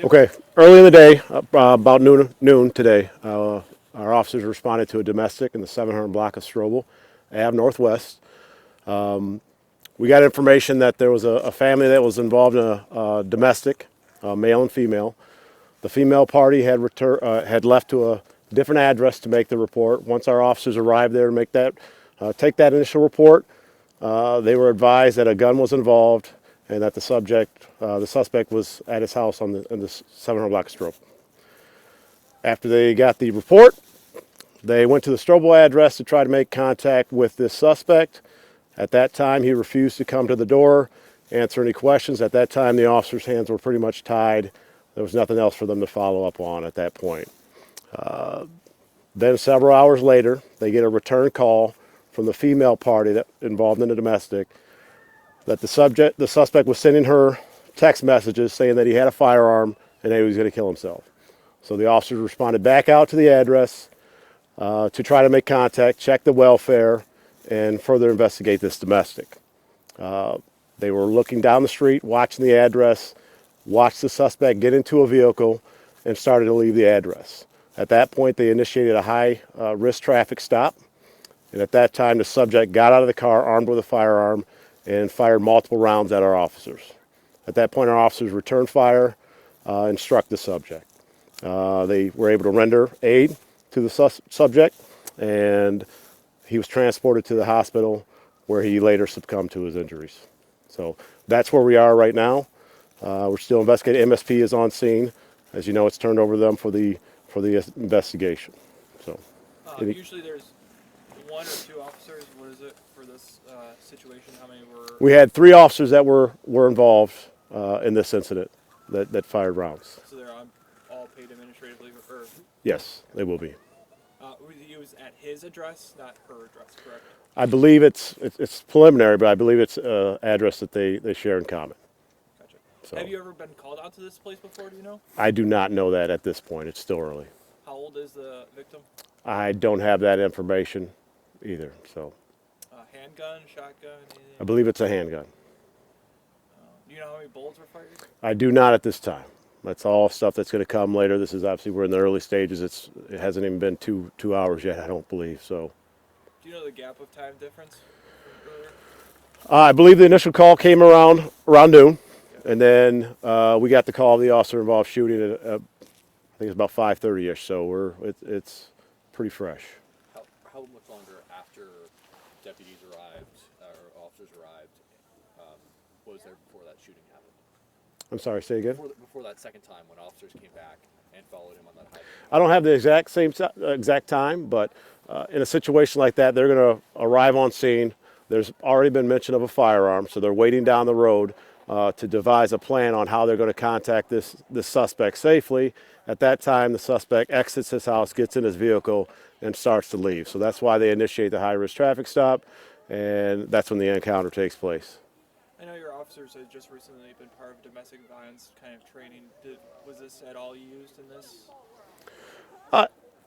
Okay, early in the day, about noon today, our officers responded to a domestic in the 700 block of Strobel Ave Northwest. We got information that there was a family that was involved in a domestic, male and female. The female party had left to a different address to make the report. Once our officers arrived there to take that initial report, they were advised that a gun was involved and that the suspect was at his house in the 700 block of Strobel. After they got the report, they went to the Strobel address to try to make contact with this suspect. At that time, he refused to come to the door, answer any questions. At that time, the officers' hands were pretty much tied. There was nothing else for them to follow up on at that point. Then several hours later, they get a return call from the female party that involved in the domestic that the suspect was sending her text messages saying that he had a firearm and that he was going to kill himself. So the officers responded back out to the address to try to make contact, check the welfare, and further investigate this domestic. They were looking down the street, watching the address, watched the suspect get into a vehicle, and started to leave the address. At that point, they initiated a high-risk traffic stop, and at that time, the subject got out of the car armed with a firearm and fired multiple rounds at our officers. At that point, our officers returned fire and struck the subject. They were able to render aid to the subject, and he was transported to the hospital where he later succumbed to his injuries. So that's where we are right now. We're still investigating. MSP is on scene. As you know, it's turned over to them for the investigation. So Usually there's one or two officers. What is it for this situation? How many were? we had 3 officers that were involved in this incident that fired rounds. So they're all paid administratively, or Yes, they will be. it was at his address, not her address, correct? I believe it's preliminary, but I believe it's an address that they share in common. Gotcha. So Have you ever been called out to this place before? Do you know? I do not know that at this point. It's still early. How old is the victim? I don't have that information either. So Handgun, shotgun, anything? I believe it's a handgun. Do you know how many bullets were fired? I do not at this time. That's all stuff that's going to come later. This is obviously we're in the early stages. It hasn't even been two hours yet. I don't believe so. Do you know the gap of time difference from earlier? I believe the initial call came around noon, and then we got the call of the officer involved shooting at I think it's about 5:30ish. So it's pretty fresh. How much longer after deputies arrived or officers arrived was there before that shooting happened? I'm sorry. Say again. Before that second time when officers came back and followed him on that hike? I don't have the exact time, but in a situation like that, they're going to arrive on scene. There's already been mention of a firearm, so they're waiting down the road to devise a plan on how they're going to contact this suspect safely. At that time, the suspect exits his house, gets in his vehicle, and starts to leave. So that's why they initiate the high-risk traffic stop, and that's when the encounter takes place. I know your officers had just recently been part of domestic violence kind of training. Was this at all used in this?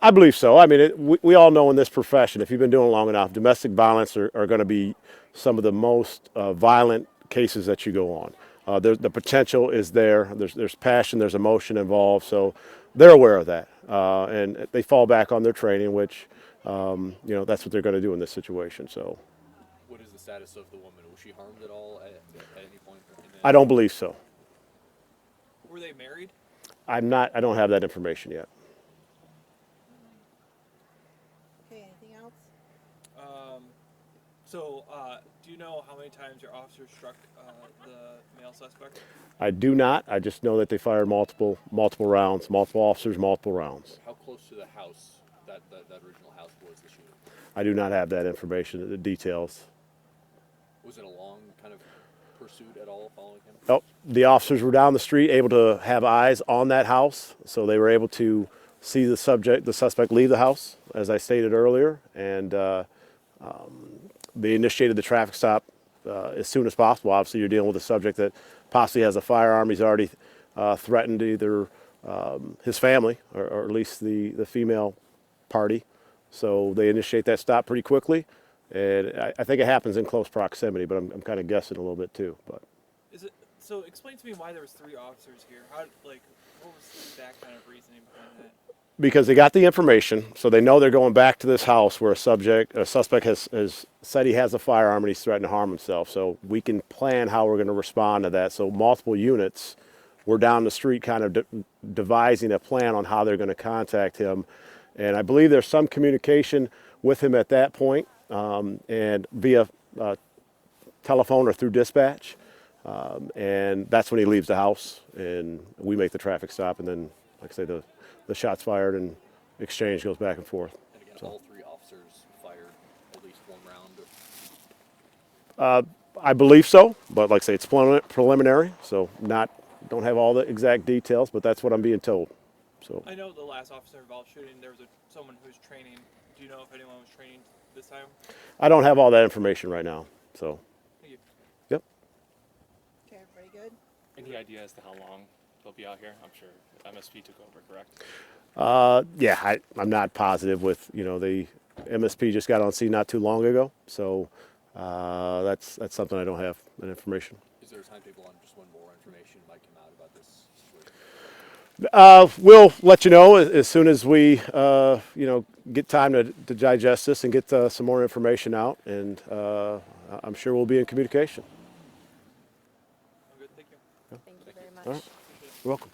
I believe so. I mean, we all know in this profession, if you've been doing it long enough, domestic violence are going to be some of the most violent cases that you go on. The potential is there. There's passion, there's emotion involved, so they're aware of that, and they fall back on their training, which that's what they're going to do in this situation. So, What is the status of the woman? Was she harmed at all at any point? I don't believe so. Were they married? I don't have that information yet. Okay, anything else? So, do you know how many times your officers struck the male suspect? I do not. I just know that they fired multiple rounds, multiple officers, multiple rounds. How close to the house, that original house, was the shooting? I do not have that information, the details. Was it a long kind of pursuit at all following him? Oh, the officers were down the street, able to have eyes on that house, so they were able to see the suspect leave the house, as I stated earlier, and they initiated the traffic stop as soon as possible. Obviously, you're dealing with a subject that possibly has a firearm. He's already threatened either his family or at least the female party, so they initiate that stop pretty quickly, and I think it happens in close proximity, but I'm kind of guessing a little bit too. But Is it so? Explain to me why there was 3 officers here. How What was that kind of reasoning behind that? Because they got the information, so they know they're going back to this house where a suspect has said he has a firearm and he's threatened to harm himself. So we can plan how we're going to respond to that. So multiple units, we're down the street kind of devising a plan on how they're going to contact him. And I believe there's some communication with him at that point, and via telephone or through dispatch. And that's when he leaves the house and we make the traffic stop, and then, like I say, the shots fired and exchange goes back and forth. And again, all three officers fired at least one round. I believe so, but like I say, it's preliminary, so don't have all the exact details, but that's what I'm being told. So I know the last officer involved shooting, there was someone who was training. Do you know if anyone was training this time? I don't have all that information right now. So, Thank you. yep. Okay, everybody good? Any idea as to how long they'll be out here? I'm sure MSP took over, correct? Yeah, I'm not positive with, the MSP just got on scene not too long ago, so that's something I don't have, that information. Is there a timetable on just when more information might come out about this situation? We'll let you know as soon as we, get time to digest this and get some more information out, and I'm sure we'll be in communication. I'm good, thank you. Thank you very much. All right. You're welcome.